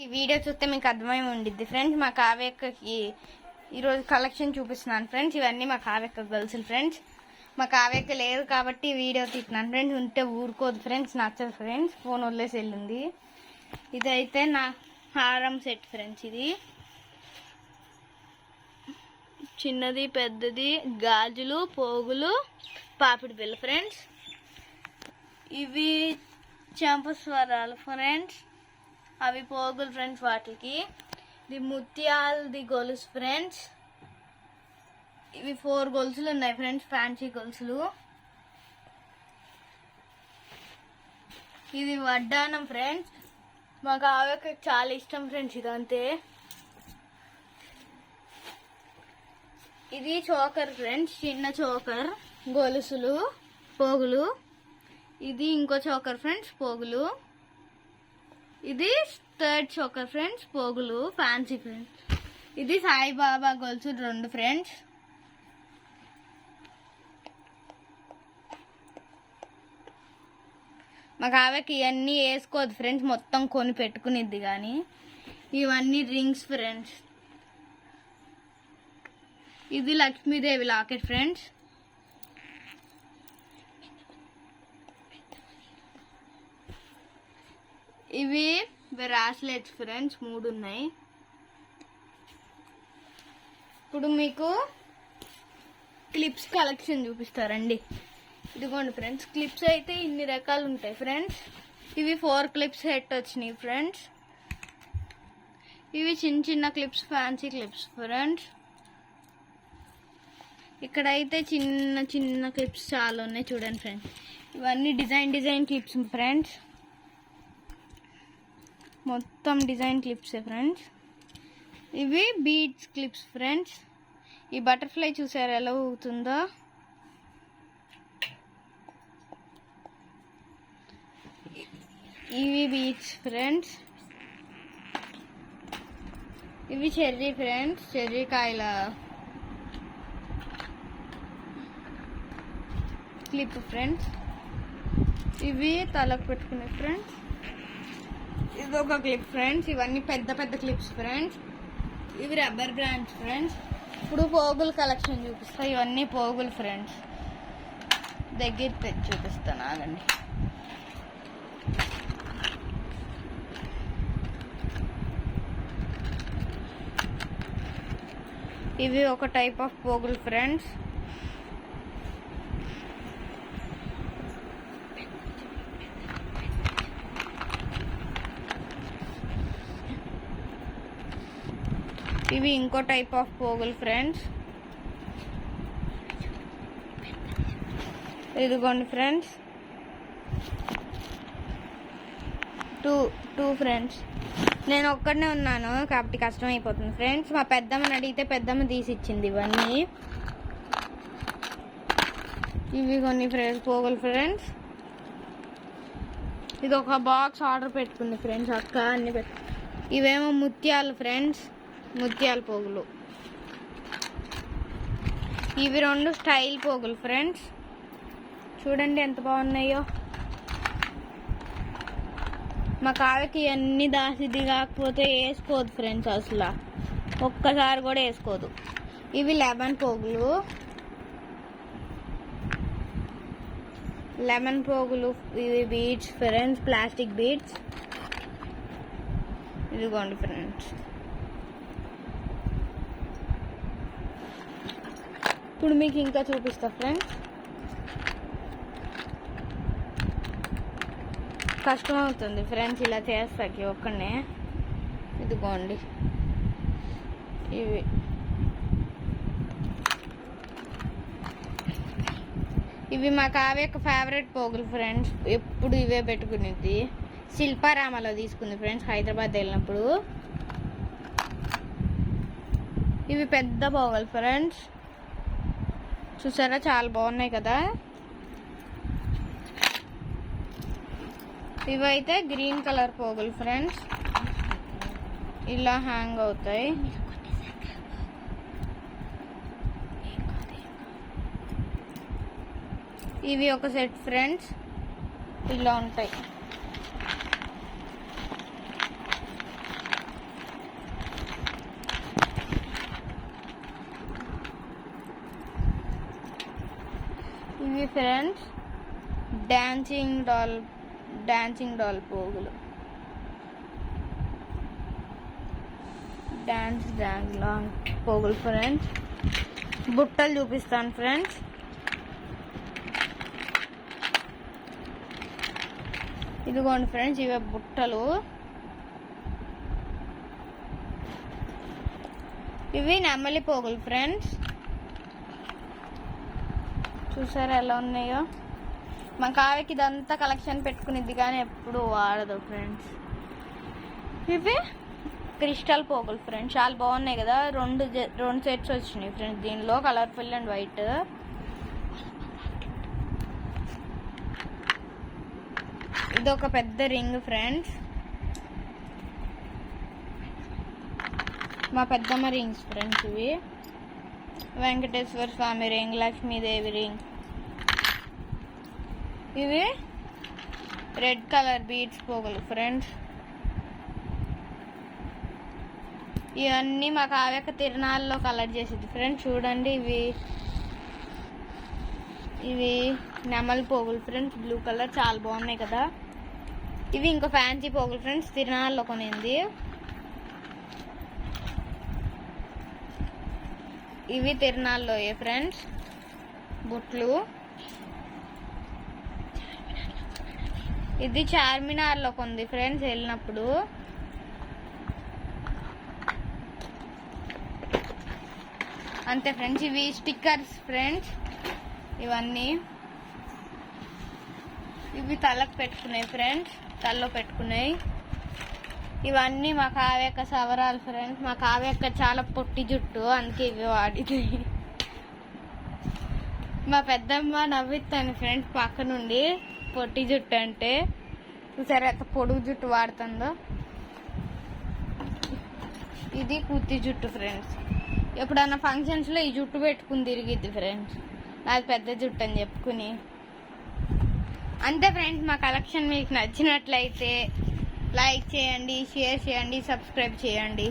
ఈ వీడియో చూస్తే మీకు అర్థమై ఉండిద్ది ఫ్రెండ్స్. మా కావ్యక్కకి ఈరోజు కలెక్షన్ చూపిస్తున్నాను ఫ్రెండ్స్. ఇవన్నీ మా కావ్యక్క గర్ల్స్ ఫ్రెండ్స్. మా కావ్యక్క లేదు కాబట్టి వీడియో తీస్తున్నాను ఫ్రెండ్స్. ఉంటే ఊరుకోదు ఫ్రెండ్స్, నచ్చదు ఫ్రెండ్స్, ఫోన్ వదిలేసి వెళ్ళింది. ఇదైతే నా హారం సెట్ ఫ్రెండ్స్. ఇది చిన్నది పెద్దది గాజులు పోగులు పాపిడి బిళ్ళ ఫ్రెండ్స్. ఇవి చెంపస్వరాలు ఫ్రెండ్స్, అవి పోగులు ఫ్రెండ్స్. వాటికి ఇది ముత్యాలది గొలుసు ఫ్రెండ్స్. ఇవి 4 గొలుసులు ఉన్నాయి ఫ్రెండ్స్, ఫ్యాన్సీ గొలుసులు. ఇది వడ్డానం ఫ్రెండ్స్. మాకు ఆవిడకి చాలా ఇష్టం ఫ్రెండ్స్. ఇదంతే. ఇది చోకర్ ఫ్రెండ్స్, చిన్న చోకర్ గొలుసులు పోగులు. ఇది ఇంకో చోకర్ ఫ్రెండ్స్, పోగులు. ఇది 3rd చోకర్ ఫ్రెండ్స్, పోగులు ఫ్యాన్సీ ఫ్రెండ్స్. ఇది సాయిబాబా గొలుసు 2 ఫ్రెండ్స్. మా కావ్యకి ఇవన్నీ వేసుకోదు ఫ్రెండ్స్, మొత్తం కొని పెట్టుకునిద్ది. కానీ ఇవన్నీ రింగ్స్ ఫ్రెండ్స్. ఇది లక్ష్మీదేవి లాకెట్ ఫ్రెండ్స్. ఇవి బ్రాస్లెట్స్ ఫ్రెండ్స్, 3 ఉన్నాయి. ఇప్పుడు మీకు క్లిప్స్ కలెక్షన్ చూపిస్తారండి. ఇదిగోండి ఫ్రెండ్స్, క్లిప్స్ అయితే ఇన్ని రకాలు ఉంటాయి ఫ్రెండ్స్. ఇవి 4 క్లిప్స్ సెట్ వచ్చినాయి ఫ్రెండ్స్. ఇవి చిన్న చిన్న క్లిప్స్, ఫ్యాన్సీ క్లిప్స్ ఫ్రెండ్స్. ఇక్కడైతే చిన్న చిన్న క్లిప్స్ చాలా ఉన్నాయి చూడండి ఫ్రెండ్స్. ఇవన్నీ డిజైన్ క్లిప్స్ ఫ్రెండ్స్, మొత్తం డిజైన్ క్లిప్సే ఫ్రెండ్స్. ఇవి బీడ్స్ క్లిప్స్ ఫ్రెండ్స్. ఈ బటర్ఫ్లై చూసారు ఎలా ఊగుతుందో. ఇవి బీడ్స్ ఫ్రెండ్స్. ఇవి చెర్రీ ఫ్రెండ్స్, చెర్రీ కాయల క్లిప్ ఫ్రెండ్స్. ఇవి తలకు పెట్టుకునే ఫ్రెండ్స్. ఇదొక క్లిప్ ఫ్రెండ్స్. ఇవన్నీ పెద్ద పెద్ద క్లిప్స్ ఫ్రెండ్స్. ఇవి రబ్బర్ బ్యాండ్స్ ఫ్రెండ్స్. ఇప్పుడు పోగులు కలెక్షన్ చూపిస్తా. ఇవన్నీ పోగులు ఫ్రెండ్స్. దగ్గర తెచ్చి చూపిస్తాను ఆగండి. ఇవి ఒక టైప్ ఆఫ్ పోగులు ఫ్రెండ్స్. ఇవి ఇంకో టైప్ ఆఫ్ పోగులు ఫ్రెండ్స్. ఇదిగోండి ఫ్రెండ్స్, 2 ఫ్రెండ్స్. నేను ఒక్కడనే ఉన్నాను కాబట్టి కష్టం అయిపోతుంది ఫ్రెండ్స్. మా పెద్దమ్మని అడిగితే పెద్దమ్మ తీసి ఇచ్చింది ఇవన్నీ. ఇవి కొన్ని ఫ్రెండ్స్ పోగులు ఫ్రెండ్స్. ఇది ఒక బాక్స్ ఆర్డర్ పెట్టుకుంది ఫ్రెండ్స్ అక్క. అన్ని ఇవేమో ముత్యాలు ఫ్రెండ్స్, ముత్యాల పోగులు. ఇవి 2 స్టైల్ పోగులు ఫ్రెండ్స్. చూడండి ఎంత బాగున్నాయో. మా కాళ్ళకి అన్ని దాసిది కాకపోతే వేసుకోదు ఫ్రెండ్స్, అసలు ఒక్కసారి కూడా వేసుకోదు. ఇవి లెమన్ పోగులు, లెమన్ పోగులు. ఇవి బీడ్స్ ఫ్రెండ్స్, ప్లాస్టిక్ బీడ్స్. ఇదిగోండి ఫ్రెండ్స్. ఇప్పుడు మీకు ఇంకా చూపిస్తా ఫ్రెండ్స్. కష్టం అవుతుంది ఫ్రెండ్స్ ఇలా చేస్తాకి ఒక్కనే. ఇదిగోండి ఇవి మా కావ్యక్క ఫేవరెట్ పోగులు ఫ్రెండ్స్. ఎప్పుడు ఇవే పెట్టుకునేది. శిల్పారామలో తీసుకుంది ఫ్రెండ్స్ హైదరాబాద్ వెళ్ళినప్పుడు. ఇవి పెద్ద పోగులు ఫ్రెండ్స్. చూసారా చాలా బాగున్నాయి కదా. ఇవైతే గ్రీన్ కలర్ పోగులు ఫ్రెండ్స్, ఇలా హ్యాంగ్ అవుతాయి. ఇవి ఒక సెట్ ఫ్రెండ్స్, ఇలా ఉంటాయి. ఫ్రెండ్స్ డాన్సింగ్ డాల్ పోగులు, డాన్స్ పోగులు ఫ్రెండ్స్. బుట్టలు చూపిస్తాను ఫ్రెండ్స్. ఇదిగోండి ఫ్రెండ్స్, ఇవే బుట్టలు. ఇవి నెమలి పోగులు ఫ్రెండ్స్. చూసారా ఎలా ఉన్నాయో. మా కావ్యకి ఇదంతా కలెక్షన్ పెట్టుకునేది కానీ ఎప్పుడు వాడదు ఫ్రెండ్స్. ఇవి క్రిస్టల్ పోగులు ఫ్రెండ్స్, చాలా బాగున్నాయి కదా. రెండు సెట్స్ వచ్చినాయి ఫ్రెండ్స్ దీనిలో, కలర్ఫుల్ అండ్ వైట్. ఇది ఒక పెద్ద రింగ్ ఫ్రెండ్స్, మా పెద్దమ్మ రింగ్స్ ఫ్రెండ్స్. ఇవి వెంకటేశ్వర స్వామి రింగ్, లక్ష్మీదేవి రింగ్. ఇవి రెడ్ కలర్ బీడ్స్ పోగులు ఫ్రెండ్స్. ఇవన్నీ మా కావ్యక తిరునాళ్ళలో కలర్ చేసేది ఫ్రెండ్స్. చూడండి, ఇవి నెమలి పోగులు ఫ్రెండ్స్, బ్లూ కలర్, చాలా బాగున్నాయి కదా. ఇవి ఇంకా ఫ్యాన్సీ పోగులు ఫ్రెండ్స్, తిరునాళ్ళలో కొనింది. ఇవి తిరునాళ్ళలో ఫ్రెండ్స్ బుట్లు. ఇది చార్మినార్లో కొంది ఫ్రెండ్స్ వెళ్ళినప్పుడు. అంతే ఫ్రెండ్స్. ఇవి స్టిక్కర్స్ ఫ్రెండ్స్ ఇవన్నీ. ఇవి తలకు పెట్టుకున్నాయి ఫ్రెండ్స్, తలలో పెట్టుకున్నాయి. ఇవన్నీ మా కావ్యక్క సవరాలు ఫ్రెండ్స్. మా కావ్యక్క చాలా పొట్టి జుట్టు, అందుకే ఇవి వాడిది. మా పెద్దమ్మ నవ్విస్తాను ఫ్రెండ్స్ పక్క నుండి, పొట్టి జుట్టు అంటే. చూసారా ఎంత పొడుగు జుట్టు వాడుతుందో. ఇది కుర్తి జుట్టు ఫ్రెండ్స్. ఎప్పుడన్నా ఫంక్షన్స్లో ఈ జుట్టు పెట్టుకుని తిరిగిద్ది ఫ్రెండ్స్, నాది పెద్ద జుట్టు అని చెప్పుకుని. అంతే ఫ్రెండ్స్, మా కలెక్షన్ మీకు నచ్చినట్లయితే లైక్ చేయండి, షేర్ చేయండి, సబ్స్క్రైబ్ చేయండి.